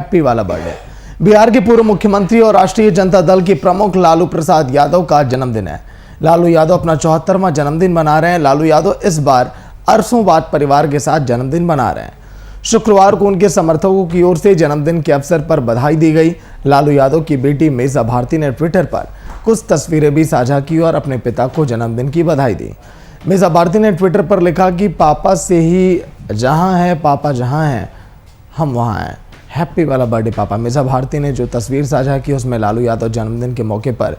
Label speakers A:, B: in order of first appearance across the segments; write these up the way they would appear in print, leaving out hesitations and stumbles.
A: Happy वाला birthday. Bihar के पूर्व मुख्यमंत्री और राष्ट्रीय जनता दल के प्रमुख लालू प्रसाद यादव का जन्मदिन है। लालू यादव अपना 74वां जन्मदिन मना रहे हैं। लालू यादव इस बार अरसों बाद परिवार के साथ जन्मदिन मना रहे हैं। शुक्रवार को उनके समर्थकों की ओर से जन्मदिन के अवसर पर बधाई दी गई। लालू यादव की बेटी मेसा भारती ने ट्विटर पर कुछ तस्वीरें भी साझा की और अपने पिता को जन्मदिन की बधाई दी। मेसा भारती ने ट्विटर पर लिखा कि पापा से ही जहां है, पापा जहां हैं हम वहां हैं। हैप्पी वाला बर्थडे पापा। मेसा भारती ने जो तस्वीर साझा की उसमें लालू यादव जन्मदिन के मौके पर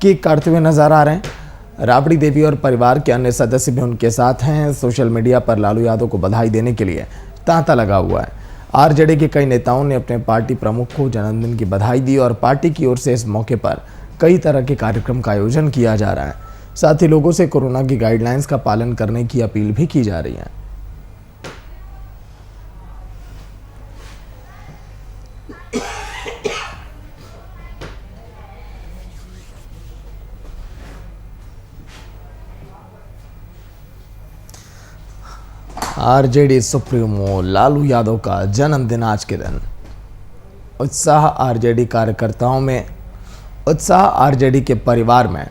A: केक काटते हुए नजर आ रहे हैं। राबड़ी देवी और परिवार के अन्य सदस्य भी उनके साथ हैं। सोशल मीडिया पर लालू यादव को बधाई देने के लिए तांता लगा हुआ है। आरजेडी के कई नेताओं ने अपने पार्टी प्रमुख को जन्मदिन की बधाई दी और पार्टी की ओर से इस मौके पर कई तरह के कार्यक्रम का आयोजन किया जा रहा है। साथ ही लोगों से कोरोना की गाइडलाइंस का पालन करने की अपील भी की जा रही है। आरजेडी सुप्रीमो लालू यादव का जन्मदिन आज के दिन। उत्साह आरजेडी कार्यकर्ताओं में, उत्साह आरजेडी के परिवार में।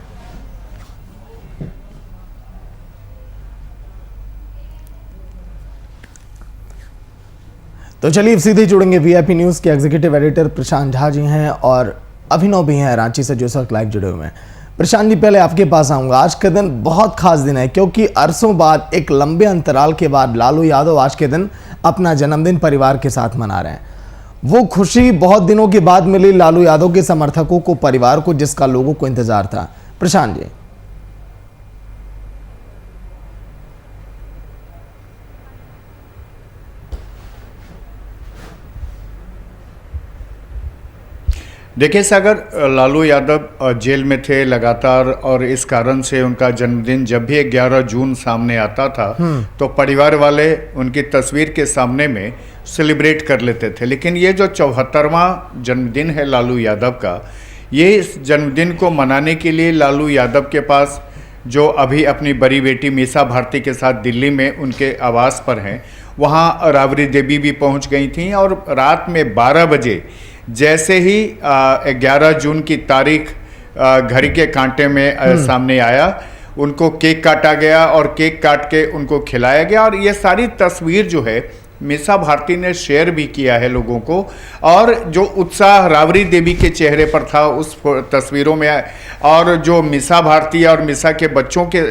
A: तो चलिए सीधे जुड़ेंगे। वीआईपी न्यूज के एग्जीक्यूटिव एडिटर प्रशांत झा जी हैं और अभिनव भी हैं रांची से, जो इस वक्त लाइव जुड़े हुए हैं। प्रशांत जी, पहले आपके पास आऊंगा। आज का दिन बहुत खास दिन है क्योंकि अरसों बाद, एक लंबे अंतराल के बाद लालू यादव आज के दिन अपना जन्मदिन परिवार के साथ मना रहे हैं। वो खुशी बहुत दिनों के बाद मिली लालू यादव के समर्थकों को, परिवार को, जिसका लोगों को इंतजार था। प्रशांत जी।
B: देखिए सागर, लालू यादव जेल में थे लगातार और इस कारण से उनका जन्मदिन जब भी 11 जून सामने आता था तो परिवार वाले उनकी तस्वीर के सामने में सेलिब्रेट कर लेते थे। लेकिन ये जो 74वां जन्मदिन है लालू यादव का, ये इस जन्मदिन को मनाने के लिए लालू यादव के पास, जो अभी अपनी बड़ी बेटी मेसा भारती के साथ दिल्ली में उनके आवास पर हैं, वहाँ राबड़ी देवी भी पहुँच गई थी। और रात में 12 बजे जैसे ही 11 जून की तारीख घड़ी के कांटे में सामने आया, उनको केक काटा गया और केक काट के उनको खिलाया गया। और ये सारी तस्वीर जो है मेसा भारती ने शेयर भी किया है लोगों को। और जो उत्साह राबड़ी देवी के चेहरे पर था उस तस्वीरों में, और जो मेसा भारती और मेसा के बच्चों के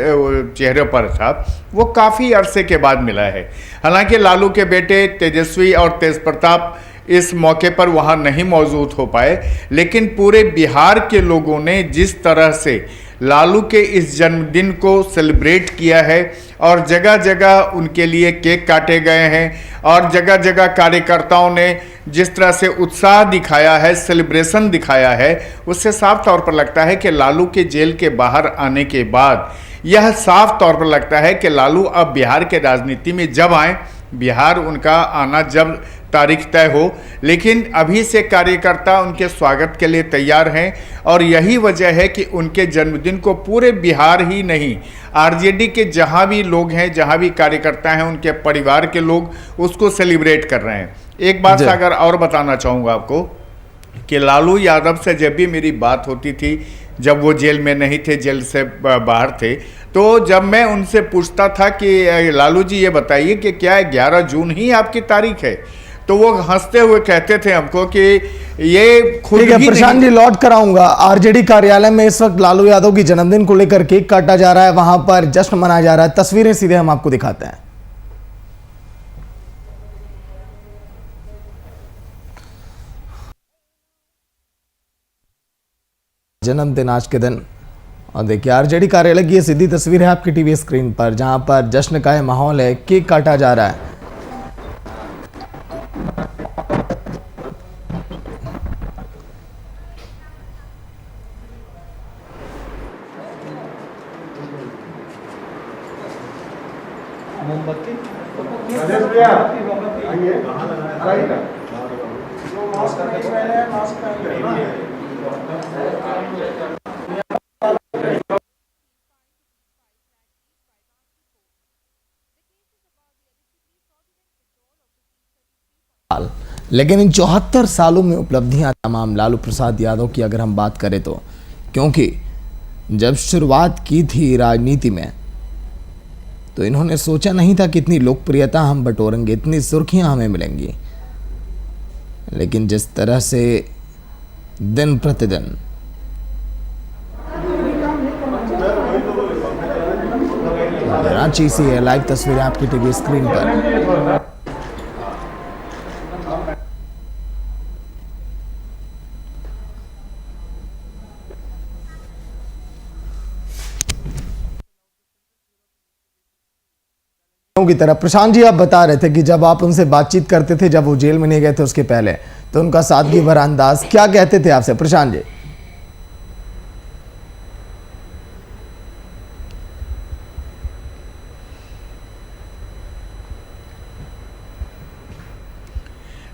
B: चेहरे पर था, वो काफ़ी अरसे के बाद मिला है। हालांकि लालू के बेटे तेजस्वी और तेज प्रताप इस मौके पर वहाँ नहीं मौजूद हो पाए, लेकिन पूरे बिहार के लोगों ने जिस तरह से लालू के इस जन्मदिन को सेलिब्रेट किया है और जगह जगह उनके लिए केक काटे गए हैं और जगह जगह कार्यकर्ताओं ने जिस तरह से उत्साह दिखाया है, सेलिब्रेशन दिखाया है, उससे साफ तौर पर लगता है कि लालू के जेल के बाहर आने के बाद यह साफ तौर पर लगता है कि लालू अब बिहार के राजनीति में जब आए, बिहार उनका आना जब तारीख तय हो, लेकिन अभी से कार्यकर्ता उनके स्वागत के लिए तैयार हैं। और यही वजह है कि उनके जन्मदिन को पूरे बिहार ही नहीं, आरजेडी के जहां भी लोग हैं, जहां भी कार्यकर्ता हैं, उनके परिवार के लोग उसको सेलिब्रेट कर रहे हैं। एक बात सागर और बताना चाहूँगा आपको कि लालू यादव से जब भी मेरी बात होती थी, जब वो जेल में नहीं थे, जेल से बाहर थे, तो जब मैं उनसे पूछता था कि लालू जी ये बताइए कि क्या 11 जून ही आपकी तारीख है, तो वो हंसते हुए कहते थे हमको कि ये खुद ही।
A: प्रशांत जी, लौट कर आऊंगा। आरजेडी कार्यालय में इस वक्त लालू यादव की जन्मदिन को लेकर केक काटा जा रहा है, वहां पर जश्न मनाया जा रहा है। तस्वीरें सीधे हम आपको दिखाते हैं। जन्मदिन आज के दिन, और देखिए आरजेडी कार्यालय की ये सीधी तस्वीर है आपकी टीवी स्क्रीन पर, जहां पर जश्न का माहौल है, केक काटा जा रहा है।
C: मोमबत्ती
A: लेकिन इन 74 सालों में उपलब्धियां तमाम लालू प्रसाद यादव की अगर हम बात करें तो, क्योंकि जब शुरुआत की थी राजनीति में तो इन्होंने सोचा नहीं था कि इतनी लोकप्रियता हम बटोरेंगे, इतनी सुर्खियां हमें मिलेंगी। लेकिन जिस तरह से दिन प्रतिदिन रांची से है लाइव तस्वीरें आपकी टीवी स्क्रीन पर। की तरह प्रशांत जी, आप बता रहे थे कि जब आप उनसे बातचीत करते थे, जब वो जेल में नहीं गए थे उसके पहले, तो उनका सादगी भरा अंदाज, क्या कहते थे आपसे प्रशांत जी?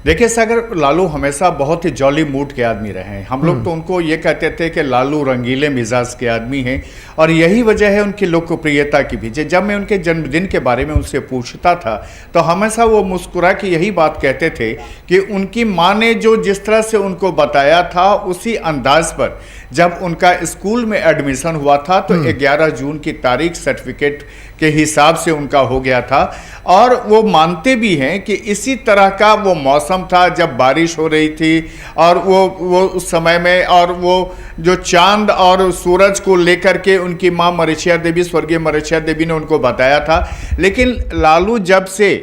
B: देखिए सागर, लालू हमेशा बहुत ही जॉली मूड के आदमी रहे हैं। हम लोग तो उनको ये कहते थे कि लालू रंगीले मिजाज के आदमी हैं, और यही वजह है उनकी लोकप्रियता की भी। जब मैं उनके जन्मदिन के बारे में उनसे पूछता था तो हमेशा वो मुस्कुरा के यही बात कहते थे कि उनकी माँ ने जो जिस तरह से उनको बताया था, उसी अंदाज पर जब उनका स्कूल में एडमिशन हुआ था तो 11 जून की तारीख सर्टिफिकेट के हिसाब से उनका हो गया था। और वो मानते भी हैं कि इसी तरह का वो मौसम था जब बारिश हो रही थी, और वो उस समय में, और वो जो चांद और सूरज को लेकर के उनकी माँ मरीचिया देवी, स्वर्गीय मरीचिया देवी ने उनको बताया था। लेकिन लालू जब से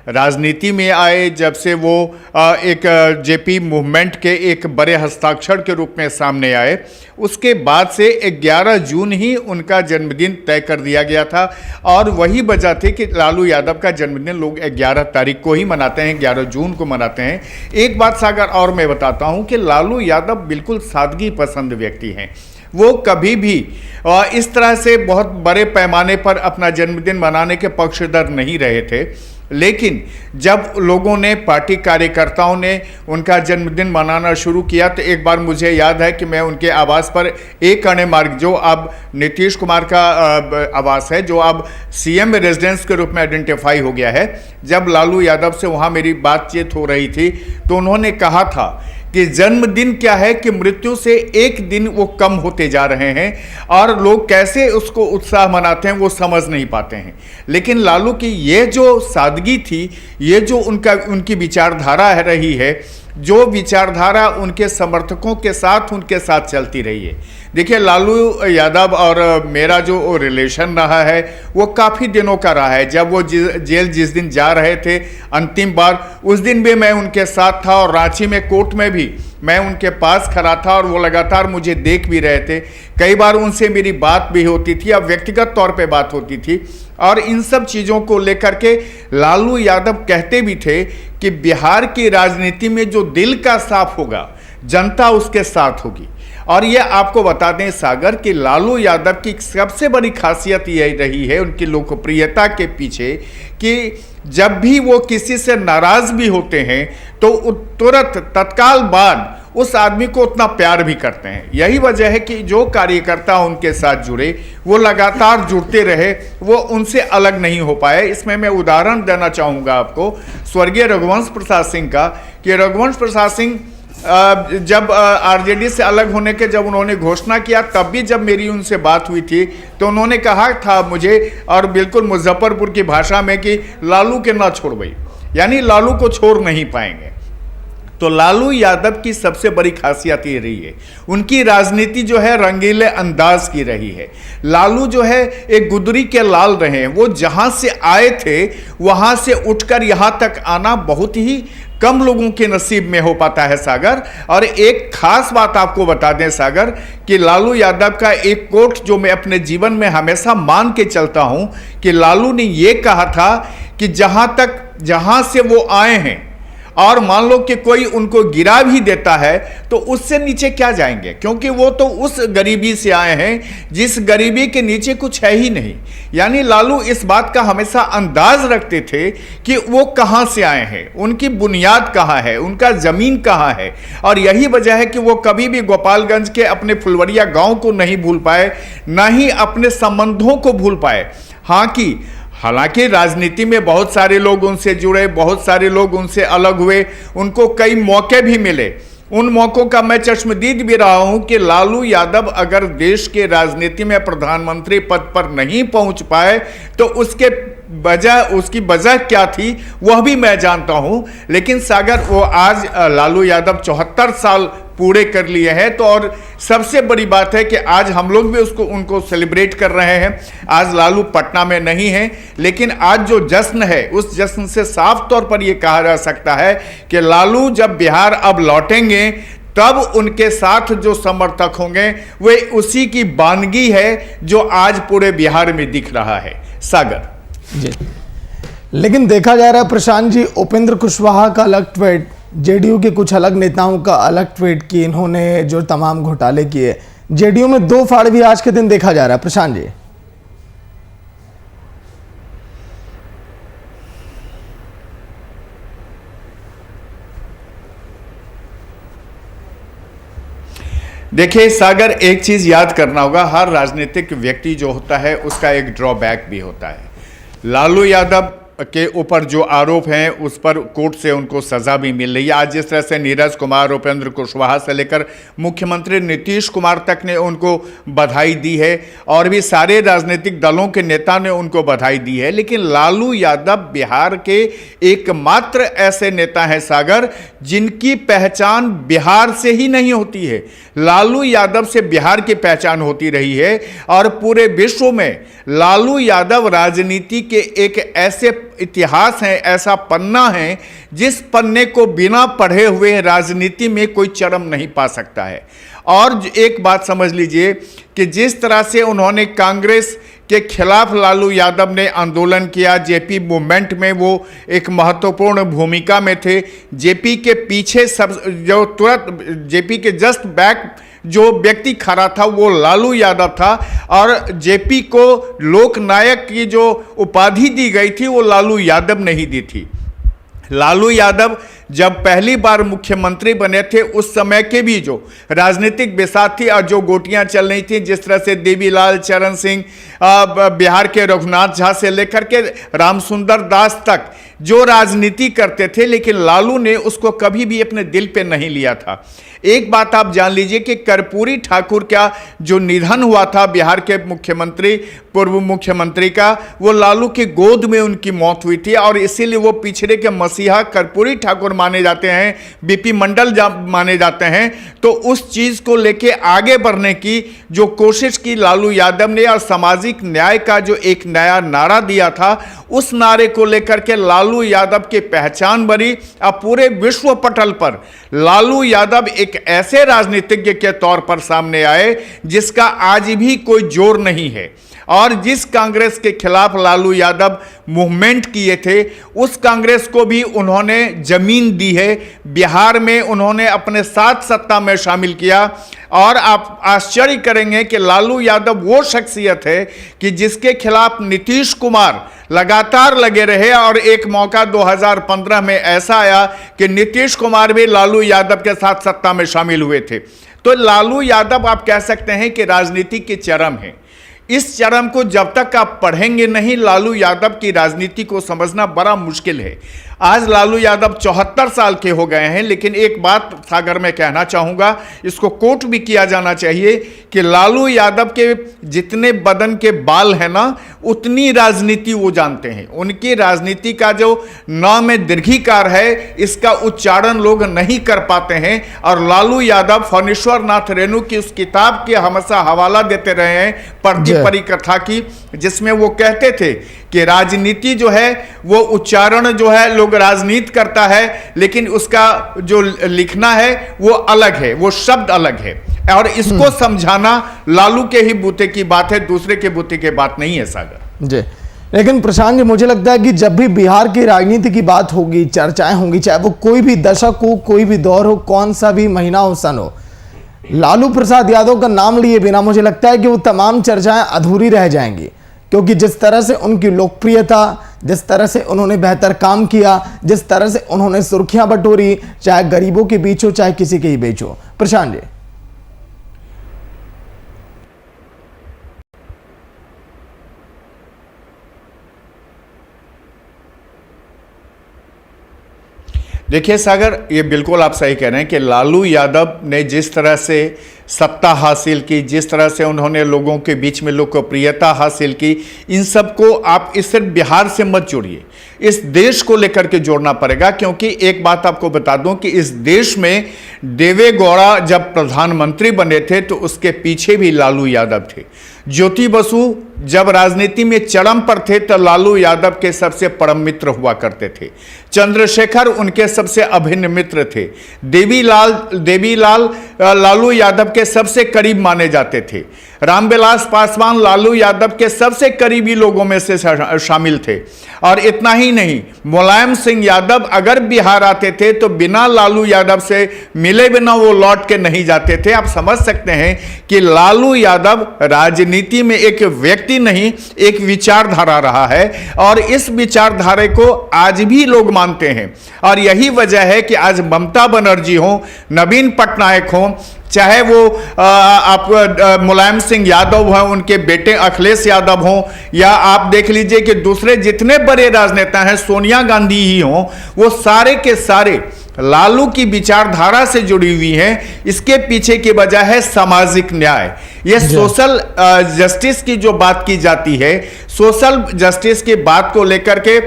B: राजनीति में आए, जब से वो एक जेपी मूवमेंट के एक बड़े हस्ताक्षर के रूप में सामने आए, उसके बाद से 11 जून ही उनका जन्मदिन तय कर दिया गया था। और वही वजह थी कि लालू यादव का जन्मदिन लोग 11 तारीख को ही मनाते हैं, 11 जून को मनाते हैं। एक बात सागर और मैं बताता हूं कि लालू यादव बिल्कुल सादगी पसंद व्यक्ति हैं। वो कभी भी इस तरह से बहुत बड़े पैमाने पर अपना जन्मदिन मनाने के पक्षधर नहीं रहे थे। लेकिन जब लोगों ने, पार्टी कार्यकर्ताओं ने उनका जन्मदिन मनाना शुरू किया तो एक बार मुझे याद है कि मैं उनके आवास पर, एक अणे मार्ग जो अब नीतीश कुमार का आवास है, जो अब सीएम रेजिडेंस के रूप में आइडेंटिफाई हो गया है, जब लालू यादव से वहाँ मेरी बातचीत हो रही थी तो उन्होंने कहा था कि जन्मदिन क्या है कि मृत्यु से एक दिन वो कम होते जा रहे हैं, और लोग कैसे उसको उत्साह मनाते हैं वो समझ नहीं पाते हैं। लेकिन लालू की ये जो सादगी थी, ये जो उनकी विचारधारा रही है, जो विचारधारा उनके समर्थकों के साथ उनके साथ चलती रही है। देखिए, लालू यादव और मेरा जो रिलेशन रहा है वो काफ़ी दिनों का रहा है। जब वो जेल जिस दिन जा रहे थे अंतिम बार, उस दिन भी मैं उनके साथ था, और रांची में कोर्ट में भी मैं उनके पास खड़ा था, और वो लगातार मुझे देख भी रहे थे। कई बार उनसे मेरी बात भी होती थी, अब व्यक्तिगत तौर पे बात होती थी। और इन सब चीज़ों को लेकर के लालू यादव कहते भी थे कि बिहार की राजनीति में जो दिल का साफ होगा, जनता उसके साथ होगी। और ये आपको बता दें सागर कि लालू यादव की सबसे बड़ी खासियत यही रही है उनकी लोकप्रियता के पीछे कि जब भी वो किसी से नाराज भी होते हैं तो तुरंत तत्काल बाद उस आदमी को उतना प्यार भी करते हैं। यही वजह है कि जो कार्यकर्ता उनके साथ जुड़े वो लगातार जुड़ते रहे, वो उनसे अलग नहीं हो पाए। इसमें मैं उदाहरण देना चाहूँगा आपको स्वर्गीय रघुवंश प्रसाद सिंह का, कि रघुवंश प्रसाद सिंह जब आरजेडी से अलग होने के जब उन्होंने घोषणा किया, तब भी जब मेरी उनसे बात हुई थी तो उन्होंने कहा था मुझे, और बिल्कुल मुजफ्फरपुर की भाषा में, कि लालू के ना छोड़ भाई, यानी लालू को छोड़ नहीं पाएंगे। तो लालू यादव की सबसे बड़ी खासियत ये रही है, उनकी राजनीति जो है रंगीले अंदाज की रही है। लालू जो है एक गुदरी के लाल रहे हैं। वो जहाँ से आए थे वहाँ से उठकर यहाँ तक आना बहुत ही कम लोगों के नसीब में हो पाता है सागर। और एक खास बात आपको बता दें सागर कि लालू यादव का एक कोट जो मैं अपने जीवन में हमेशा मान के चलता हूं, कि लालू ने ये कहा था कि जहां से वो आए हैं, और मान लो कि कोई उनको गिरा भी देता है तो उससे नीचे क्या जाएंगे, क्योंकि वो तो उस गरीबी से आए हैं जिस गरीबी के नीचे कुछ है ही नहीं। यानी लालू इस बात का हमेशा अंदाज रखते थे कि वो कहाँ से आए हैं, उनकी बुनियाद कहाँ है, उनका ज़मीन कहाँ है। और यही वजह है कि वो कभी भी गोपालगंज के अपने फुलवरिया गाँव को नहीं भूल पाए, ना ही अपने संबंधों को भूल पाए। हाँ कि हालांकि राजनीति में बहुत सारे लोग उनसे जुड़े, बहुत सारे लोग उनसे अलग हुए, उनको कई मौके भी मिले। उन मौकों का मैं चश्मदीद भी रहा हूं कि लालू यादव अगर देश के राजनीति में प्रधानमंत्री पद पर नहीं पहुंच पाए तो उसकी वजह क्या थी वह भी मैं जानता हूं। लेकिन सागर, वो आज लालू यादव 74 साल पूरे कर लिए हैं, तो और सबसे बड़ी बात है कि आज हम लोग भी उनको सेलिब्रेट कर रहे हैं। आज लालू पटना में नहीं है, लेकिन आज जो जश्न है उस जश्न से साफ तौर पर यह कहा जा सकता है कि लालू जब बिहार अब लौटेंगे तब उनके साथ जो समर्थक होंगे वे उसी की वानगी है जो आज पूरे बिहार में दिख रहा है। सागर
A: जी, लेकिन देखा जा रहा है प्रशांत जी, उपेंद्र कुशवाहा का अलग ट्वीट, जेडीयू के कुछ अलग नेताओं का अलग ट्वीट की इन्होंने जो तमाम घोटाले किए, जेडीयू में दो फाड़ भी आज के दिन देखा जा रहा है प्रशांत जी।
B: देखिए सागर, एक चीज याद करना होगा, हर राजनीतिक व्यक्ति जो होता है उसका एक ड्रॉबैक भी होता है। लालू यादव के ऊपर जो आरोप हैं उस पर कोर्ट से उनको सजा भी मिल रही है। आज जिस तरह से नीरज कुमार, उपेंद्र कुशवाहा से लेकर मुख्यमंत्री नीतीश कुमार तक ने उनको बधाई दी है और भी सारे राजनीतिक दलों के नेता ने उनको बधाई दी है, लेकिन लालू यादव बिहार के एकमात्र ऐसे नेता हैं सागर जिनकी पहचान बिहार से ही नहीं होती है। लालू यादव से बिहार की पहचान होती रही है और पूरे विश्व में लालू यादव राजनीति के एक ऐसे इतिहास है, ऐसा पन्ना है जिस पन्ने को बिना पढ़े हुए राजनीति में कोई चरम नहीं पा सकता है। और एक बात समझ लीजिए कि जिस तरह से उन्होंने कांग्रेस के खिलाफ लालू यादव ने आंदोलन किया, जेपी मूवमेंट में वो एक महत्वपूर्ण भूमिका में थे। जेपी के पीछे सब जो तुरंत जेपी के जस्ट बैक जो व्यक्ति खड़ा था वो लालू यादव था और जेपी को लोकनायक की जो उपाधि दी गई थी वो लालू यादव ने ही दी थी। लालू यादव जब पहली बार मुख्यमंत्री बने थे उस समय के भी जो राजनीतिक बिसात थी और जो गोटियां चल रही थी, जिस तरह से देवीलाल, चरण सिंह, बिहार के रघुनाथ झा से लेकर के रामसुंदर दास तक जो राजनीति करते थे, लेकिन लालू ने उसको कभी भी अपने दिल पे नहीं लिया था। एक बात आप जान लीजिए कि कर्पूरी ठाकुर का जो निधन हुआ था बिहार के मुख्यमंत्री, पूर्व मुख्यमंत्री का, वो लालू की गोद में उनकी मौत हुई थी और इसीलिए वो पिछड़े के मसीहा कर्पूरी ठाकुर माने जाते हैं, बीपी मंडल माने जाते हैं। तो उस चीज को लेके आगे बढ़ने की जो कोशिश की लालू यादव ने और सामाजिक न्याय का जो एक नया नारा दिया था, उस नारे को लेकर के लालू यादव की पहचान बनी और पूरे विश्व पटल पर लालू यादव एक ऐसे राजनीतिज्ञ के तौर पर सामने आए जिसका आज भी कोई जोर नहीं है। और जिस कांग्रेस के खिलाफ लालू यादव मूवमेंट किए थे उस कांग्रेस को भी उन्होंने जमीन दी है, बिहार में उन्होंने अपने साथ सत्ता में शामिल किया। और आप आश्चर्य करेंगे कि लालू यादव वो शख्सियत है कि जिसके खिलाफ नीतीश कुमार लगातार लगे रहे और एक मौका 2015 में ऐसा आया कि नीतीश कुमार भी लालू यादव के साथ सत्ता में शामिल हुए थे। तो लालू यादव आप कह सकते हैं कि राजनीति के चरम है। इस चरम को जब तक आप पढ़ेंगे नहीं, लालू यादव की राजनीति को समझना बड़ा मुश्किल है। आज लालू यादव 74 साल के हो गए हैं, लेकिन एक बात सागर में कहना चाहूँगा, इसको कोट भी किया जाना चाहिए कि लालू यादव के जितने बदन के बाल हैं ना, उतनी राजनीति वो जानते हैं। उनकी राजनीति का जो नाम में दीर्घिकार है, इसका उच्चारण लोग नहीं कर पाते हैं। और लालू यादव फणीश्वर नाथ रेणु की उस किताब के हमेशा हवाला देते रहे हैं, पढ़ती परिकथा की, जिसमें वो कहते थे कि राजनीति जो है वो उच्चारण जो है लोग राजनीति करता है, लेकिन उसका जो लिखना है वो अलग है, वो शब्द अलग है। और इसको समझाना लालू के ही बूते की बात है, दूसरे के बूते की बात नहीं है सागर
A: जी। लेकिन प्रशांत जी, मुझे लगता है कि जब भी बिहार की राजनीति की बात होगी, चर्चाएं होंगी, चाहे वो कोई भी दशक हो, कोई भी दौर हो, कौन सा भी महीना हो, सन हो, लालू प्रसाद यादव का नाम लिए बिना मुझे लगता है कि वो तमाम चर्चाएं अधूरी रह जाएंगी। क्योंकि जिस तरह से उनकी लोकप्रियता, जिस तरह से उन्होंने बेहतर काम किया, जिस तरह से उन्होंने सुर्खियां बटोरी, चाहे गरीबों के बीच हो चाहे किसी के ही बीच हो। प्रशांत जी।
B: देखिए सागर, ये बिल्कुल आप सही कह रहे हैं कि लालू यादव ने जिस तरह से सत्ता हासिल की, जिस तरह से उन्होंने लोगों के बीच में लोकप्रियता हासिल की, इन सबको आप इस सिर्फ बिहार से मत जोड़िए, इस देश को लेकर के जोड़ना पड़ेगा। क्योंकि एक बात आपको बता दूं कि इस देश में देवे गौड़ा जब प्रधानमंत्री बने थे तो उसके पीछे भी लालू यादव थे। ज्योति बसु जब राजनीति में चरम पर थे तो लालू यादव के सबसे परम मित्र हुआ करते थे। चंद्रशेखर उनके सबसे अभिन्न मित्र थे। देवीलाल लालू यादव के सबसे करीब माने जाते थे। रामविलास पासवान लालू यादव के सबसे करीबी लोगों में से शामिल थे। और इतना ही नहीं, मुलायम सिंह यादव अगर बिहार आते थे तो बिना लालू यादव से मिले बिना वो लौट के नहीं जाते थे। आप समझ सकते हैं कि लालू यादव राजनीति में एक व्यक्ति नहीं, एक विचारधारा रहा है और इस विचारधारा को आज भी लोग मानते हैं। और यही वजह है कि आज ममता बनर्जी हो, नवीन पटनायक हो, चाहे वो आप मुलायम सिंह यादव हैं, उनके बेटे अखिलेश यादव हों, या आप देख लीजिए कि दूसरे जितने बड़े राजनेता हैं, सोनिया गांधी ही हों, वो सारे के सारे लालू की विचारधारा से जुड़ी हुई हैं। इसके पीछे की वजह है सामाजिक न्याय। ये सोशल जस्टिस की जो बात की जाती है, सोशल जस्टिस की बात को लेकर के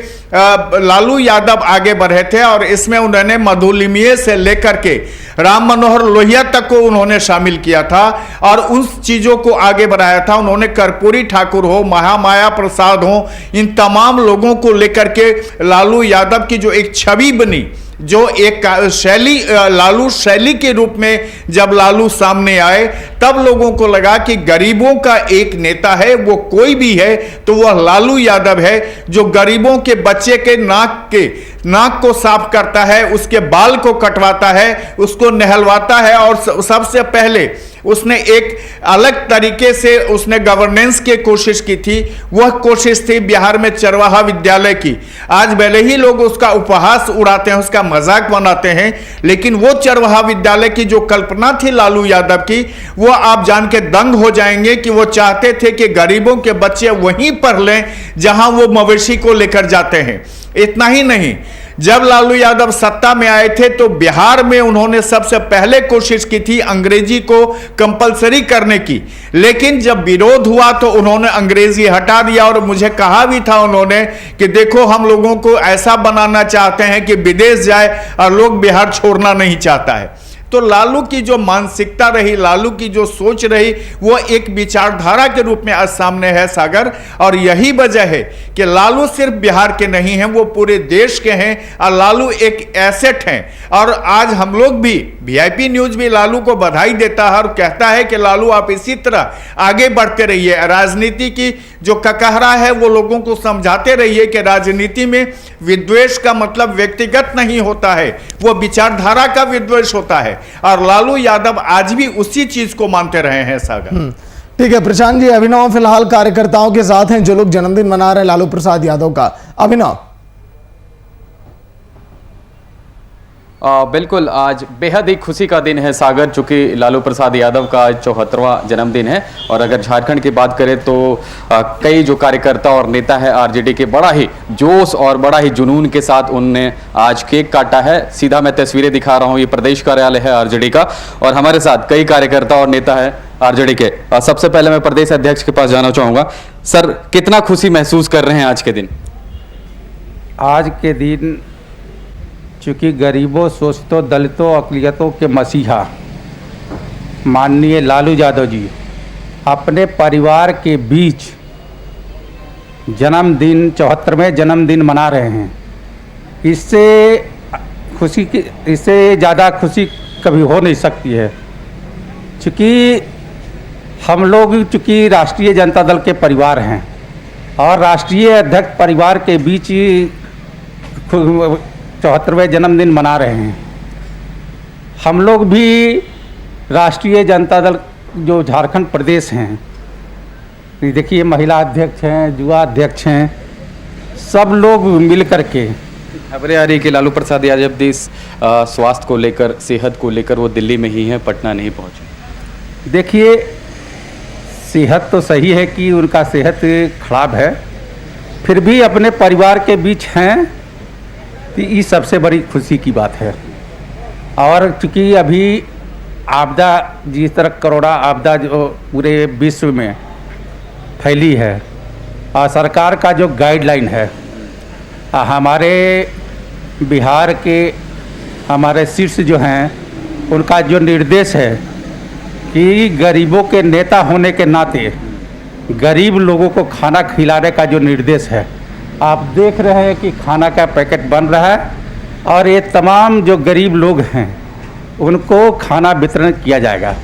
B: लालू यादव आगे बढ़े थे और इसमें उन्होंने मधुलिमिये से लेकर के राम मनोहर लोहिया तक को उन्होंने शामिल किया था और उस चीजों को आगे बढ़ाया था। उन्होंने कर्पूरी ठाकुर हो, महामाया प्रसाद हो, इन तमाम लोगों को लेकर के लालू यादव की जो एक छवि बनी, जो एक शैली, लालू शैली के रूप में जब लालू सामने आए, तब लोगों को लगा कि गरीबों का एक नेता है, वो कोई भी है तो वह लालू यादव है, जो गरीबों के बच्चे के नाक को साफ करता है, उसके बाल को कटवाता है, उसको नहलवाता है। और सबसे पहले उसने एक अलग तरीके से उसने गवर्नेंस की कोशिश की थी। वह कोशिश थी बिहार में चरवाहा विद्यालय की। आज भले ही लोग उसका उपहास उड़ाते हैं, उसका मजाक बनाते हैं, लेकिन वो चरवाहा विद्यालय की जो कल्पना थी लालू यादव की, वो आप जान के दंग हो जाएंगे कि वो चाहते थे कि गरीबों के बच्चे वहीं पढ़ लें जहां वो मवेशी को लेकर जाते हैं। इतना ही नहीं, जब लालू यादव सत्ता में आए थे तो बिहार में उन्होंने सबसे पहले कोशिश की थी अंग्रेजी को कंपलसरी करने की, लेकिन जब विरोध हुआ तो उन्होंने अंग्रेजी हटा दिया। और मुझे कहा भी था उन्होंने कि देखो, हम लोगों को ऐसा बनाना चाहते हैं कि विदेश जाए और लोग बिहार छोड़ना नहीं चाहता है। तो लालू की जो मानसिकता रही, लालू की जो सोच रही, वो एक विचारधारा के रूप में आज सामने है सागर। और यही वजह है कि लालू सिर्फ बिहार के नहीं हैं, वो पूरे देश के हैं और लालू एक एसेट हैं। और आज हम लोग भी, वीआईपी न्यूज भी लालू को बधाई देता है और कहता है कि लालू आप इसी तरह आगे बढ़ते रहिए। राजनीति की जो ककहरा है वो लोगों को समझाते रहिए कि राजनीति में विद्वेष का मतलब व्यक्तिगत नहीं होता है, वो विचारधारा का विद्वेष होता है। और लालू यादव आज भी उसी चीज को मानते रहे हैं सागर।
A: ठीक है प्रशांत जी, अभिनव फिलहाल कार्यकर्ताओं के साथ हैं जो लोग जन्मदिन मना रहे हैं लालू प्रसाद यादव का। अभिनव।
D: बिल्कुल, आज बेहद ही खुशी का दिन है सागर, चूंकि लालू प्रसाद यादव का आज 74वां जन्मदिन है। और अगर झारखंड की बात करें तो कई जो कार्यकर्ता और नेता है आरजेडी के, बड़ा ही जोश और बड़ा ही जुनून के साथ उनने आज केक काटा है। सीधा मैं तस्वीरें दिखा रहा हूँ, ये प्रदेश कार्यालय है आरजेडी का और हमारे साथ कई कार्यकर्ता और नेता है आरजेडी के। सबसे पहले मैं प्रदेश अध्यक्ष के पास जाना चाहूँगा। सर, कितना खुशी महसूस कर रहे हैं आज के दिन?
E: आज के दिन चूँकि गरीबों, शोषितों, दलितों, अक़लियतों के मसीहा माननीय लालू यादव जी अपने परिवार के बीच जन्मदिन, 74वें जन्मदिन मना रहे हैं, इससे ज़्यादा खुशी कभी हो नहीं सकती है। चूँकि हम लोग राष्ट्रीय जनता दल के परिवार हैं और राष्ट्रीय अध्यक्ष परिवार के बीच 74वें जन्मदिन मना रहे हैं। हम लोग भी राष्ट्रीय जनता दल जो झारखंड प्रदेश हैं, देखिए महिला अध्यक्ष हैं, युवा अध्यक्ष हैं, सब लोग मिल कर के
D: खबरें आ रही कि लालू प्रसाद यादव इस स्वास्थ्य को लेकर, सेहत को लेकर वो दिल्ली में ही हैं, पटना नहीं पहुँचे।
E: देखिए, सेहत तो सही है कि उनका सेहत खराब है, फिर भी अपने परिवार के बीच हैं तो ये सबसे बड़ी खुशी की बात है। और चूँकि अभी आपदा जिस तरह कोरोना आपदा जो पूरे विश्व में फैली है और सरकार का जो गाइडलाइन है, हमारे बिहार के हमारे शीर्ष जो हैं उनका जो निर्देश है कि गरीबों के नेता होने के नाते गरीब लोगों को खाना खिलाने का जो निर्देश है, आप देख रहे हैं कि खाना का पैकेट बन रहा है और ये तमाम जो गरीब लोग हैं उनको खाना वितरण किया जाएगा।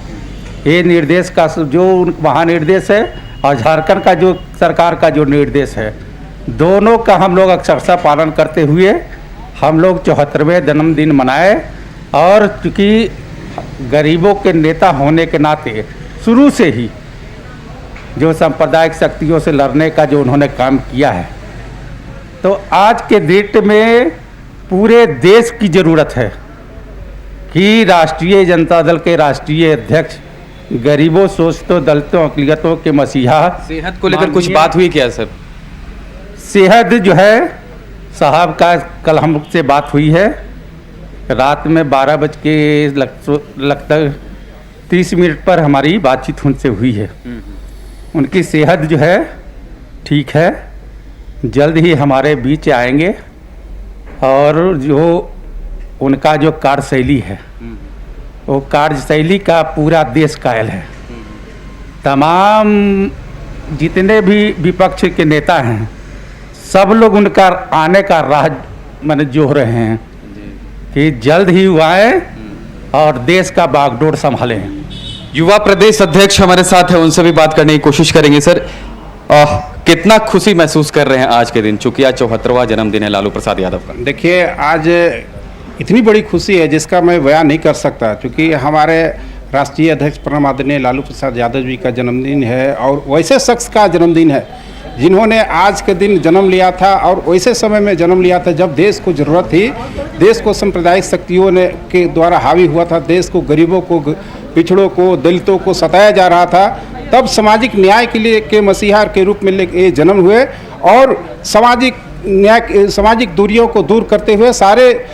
E: ये निर्देश का जो वहाँ निर्देश है और झारखंड का जो सरकार का जो निर्देश है, दोनों का हम लोग अक्षरशः पालन करते हुए हम लोग 74वें जन्मदिन मनाए। और चूँकि गरीबों के नेता होने के नाते शुरू से ही जो सांप्रदायिक शक्तियों से लड़ने का जो उन्होंने काम किया है, तो आज के डेट में पूरे देश की ज़रूरत है कि राष्ट्रीय जनता दल के राष्ट्रीय अध्यक्ष गरीबों, शोषितों, दलितों, अक़लियतों के मसीहा
D: सेहत को लेकर कुछ बात हुई क्या सर?
E: सेहत जो है साहब का कल हमसे बात हुई है, रात में 12 बज के लगभग 30 मिनट पर हमारी बातचीत उनसे हुई है। उनकी सेहत जो है ठीक है, जल्द ही हमारे बीच आएंगे। और जो उनका जो कार्यशैली है वो कार्यशैली का पूरा देश कायल है। तमाम जितने भी विपक्ष के नेता हैं सब लोग उनका आने का राह मैंने जोह रहे हैं कि जल्द ही वो आए और देश का बागडोर संभालें।
D: युवा प्रदेश अध्यक्ष हमारे साथ है, उनसे भी बात करने की कोशिश करेंगे। सर, कितना खुशी महसूस कर रहे हैं आज के दिन, चूंकि आज 74वां जन्मदिन है लालू प्रसाद यादव का?
F: देखिए, आज इतनी बड़ी खुशी है जिसका मैं बयान नहीं कर सकता, क्योंकि हमारे राष्ट्रीय अध्यक्ष प्रणब आदरणीय लालू प्रसाद यादव जी का जन्मदिन है और वैसे शख्स का जन्मदिन है जिन्होंने आज के दिन जन्म लिया था और वैसे समय में जन्म लिया था जब देश को ज़रूरत थी, देश को सांप्रदायिक शक्तियों ने के द्वारा हावी हुआ था, देश को गरीबों को, पिछड़ों को, दलितों को सताया जा रहा था। तब सामाजिक न्याय के लिए के मसीहा के रूप में ये जन्म हुए और सामाजिक न्याय, सामाजिक दूरियों को दूर करते हुए, सारे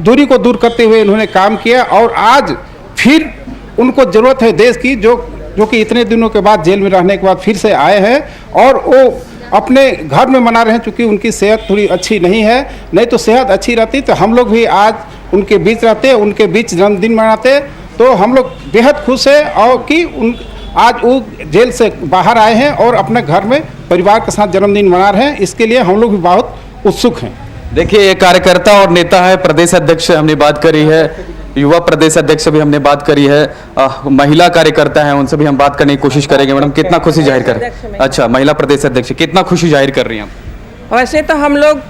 F: दूरी को दूर करते हुए इन्होंने काम किया। और आज फिर उनको ज़रूरत है देश की, जो कि इतने दिनों के बाद जेल में रहने के बाद फिर से आए हैं और वो अपने घर में मना रहे हैं। चूँकि उनकी सेहत थोड़ी अच्छी नहीं है, नहीं तो सेहत अच्छी रहती तो हम लोग भी आज उनके बीच रहते, उनके बीच जन्मदिन मनाते। तो हम लोग बेहद खुश हैं और कि आज वो जेल से बाहर आए हैं और अपने घर में परिवार के साथ जन्मदिन मना रहे हैं, इसके लिए हम लोग भी बहुत उत्सुक हैं।
D: देखिए, ये कार्यकर्ता और नेता है, प्रदेश अध्यक्ष से हमने बात करी है, युवा प्रदेश अध्यक्ष से भी हमने बात करी है, महिला कार्यकर्ता हैं उनसे भी हम बात करने की कोशिश करेंगे। मैडम, कितना खुशी जाहिर कर, अच्छा महिला प्रदेश अध्यक्ष, कितना खुशी जाहिर कर रही हैं आप?
G: वैसे तो हम लोग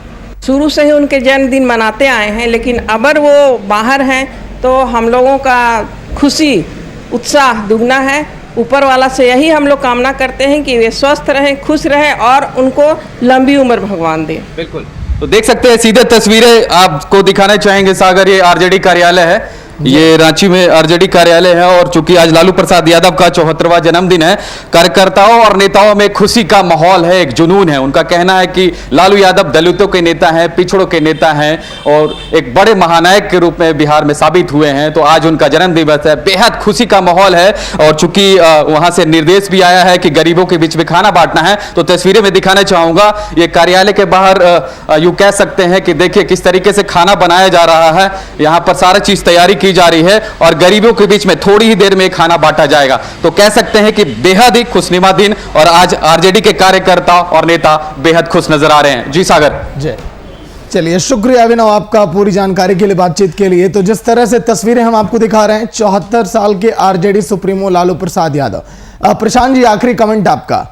G: शुरू से ही उनके जन्मदिन मनाते आए हैं, लेकिन अगर वो बाहर हैं तो हम लोगों का खुशी उत्साह दुगना है। ऊपर वाला से यही हम लोग कामना करते हैं कि वे स्वस्थ रहें, खुश रहें और उनको लंबी उम्र भगवान दे।
D: बिल्कुल, तो देख सकते हैं सीधे तस्वीरें आपको दिखाना चाहेंगे। सागर, ये आरजेडी कार्यालय है, ये रांची में आरजेडी कार्यालय है और चूंकि आज लालू प्रसाद यादव का 74वां जन्मदिन है, कार्यकर्ताओं और नेताओं में खुशी का माहौल है, एक जुनून है। उनका कहना है कि लालू यादव दलितों के नेता हैं, पिछड़ों के नेता हैं और एक बड़े महानायक के रूप में बिहार में साबित हुए हैं। तो आज उनका जन्म दिवस है, बेहद खुशी का माहौल है। और चूंकि वहां से निर्देश भी आया है कि गरीबों के बीच में खाना बांटना है, तो तस्वीरें में दिखाना चाहूंगा। ये कार्यालय के बाहर यूं कह सकते हैं कि देखिए किस तरीके से खाना बनाया जा रहा है। यहाँ पर सारा चीज तैयारी की जा रही है और गरीबों के बीच में थोड़ी ही देर में खाना बांटा जाएगा। तो कह सकते हैं कि बेहद ही खुशनुमा दिन और आज आरजेडी के कार्यकर्ता और नेता बेहद खुश नजर आ रहे हैं। जी सागर।
A: जय। चलिए, शुक्रिया अभिनव आपका पूरी जानकारी के लिए, बातचीत के लिए। तो जिस तरह से तस्वीरें हम आपको दिखा रहे हैं 74 साल के आरजेडी सुप्रीमो लालू प्रसाद यादव। प्रशांत जी, आखिरी कमेंट आपका।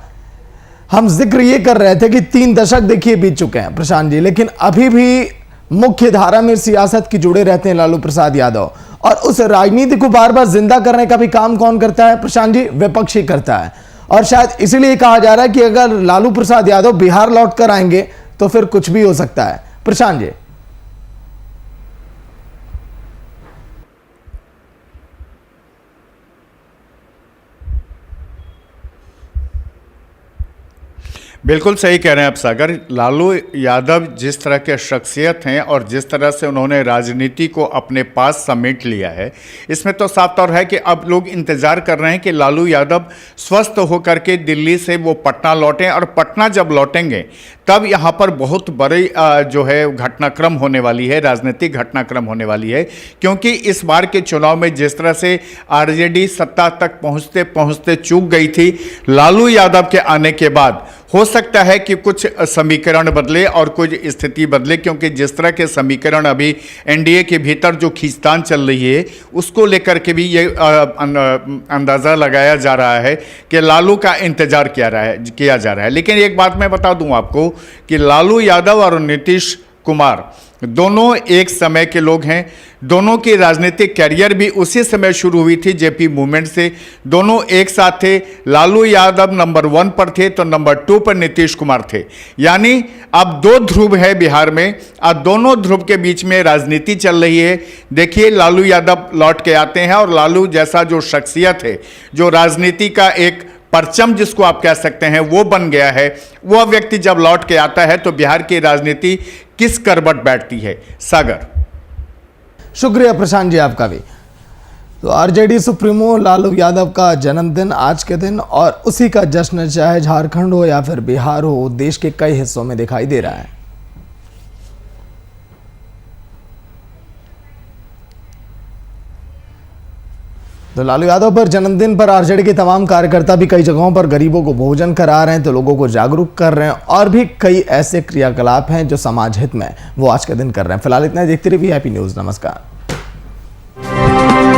A: हम जिक्र ये कर रहे थे कि 3 दशक देखिए बीत चुके हैं प्रशांत जी, लेकिन अभी भी मुख्य धारा में सियासत की जुड़े रहते हैं लालू प्रसाद यादव और उस राजनीति को बार बार जिंदा करने का भी काम कौन करता है प्रशांत जी? विपक्ष ही करता है। और शायद इसीलिए कहा जा रहा है कि अगर लालू प्रसाद यादव बिहार लौट कर आएंगे तो फिर कुछ भी हो सकता है। प्रशांत जी।
B: बिल्कुल सही कह रहे हैं आप सागर। लालू यादव जिस तरह के शख्सियत हैं और जिस तरह से उन्होंने राजनीति को अपने पास समेट लिया है, इसमें तो साफ तौर है कि अब लोग इंतजार कर रहे हैं कि लालू यादव स्वस्थ होकर के दिल्ली से वो पटना लौटें, और पटना जब लौटेंगे तब यहाँ पर बहुत बड़ी जो है घटनाक्रम होने वाली है, राजनीतिक घटनाक्रम होने वाली है। क्योंकि इस बार के चुनाव में जिस तरह से आरजेडी सत्ता तक पहुँचते पहुँचते चूक गई थी, लालू यादव के आने के बाद हो सकता है कि कुछ समीकरण बदले और कुछ स्थिति बदले। क्योंकि जिस तरह के समीकरण अभी एनडीए के भीतर जो खींचतान चल रही है, उसको लेकर के भी ये अंदाज़ा लगाया जा रहा है कि लालू का इंतजार किया जा रहा है। लेकिन एक बात मैं बता दूं आपको कि लालू यादव और नीतीश कुमार दोनों एक समय के लोग हैं। दोनों की राजनीतिक कैरियर भी उसी समय शुरू हुई थी, जेपी मूवमेंट से। दोनों एक साथ थे। लालू यादव नंबर 1 पर थे तो नंबर 2 पर नीतीश कुमार थे। यानी अब 2 ध्रुव है बिहार में, अब दोनों ध्रुव के बीच में राजनीति चल रही है। देखिए, लालू यादव लौट के आते हैं और लालू जैसा जो शख्सियत है, जो राजनीति का एक परचम जिसको आप कह सकते हैं वो बन गया है, वह व्यक्ति जब लौट के आता है तो बिहार की राजनीति किस करवट बैठती है। सागर,
A: शुक्रिया प्रशांत जी आपका भी। तो आरजेडी सुप्रीमो लालू यादव का जन्मदिन आज के दिन, और उसी का जश्न चाहे झारखंड हो या फिर बिहार हो, देश के कई हिस्सों में दिखाई दे रहा है। तो लालू यादव पर जन्मदिन पर आरजेडी के तमाम कार्यकर्ता भी कई जगहों पर गरीबों को भोजन करा रहे हैं, तो लोगों को जागरूक कर रहे हैं, और भी कई ऐसे क्रियाकलाप हैं जो समाज हित में वो आज के दिन कर रहे हैं। फिलहाल इतना ही, देखते रहिए वीआईपी न्यूज़। नमस्कार।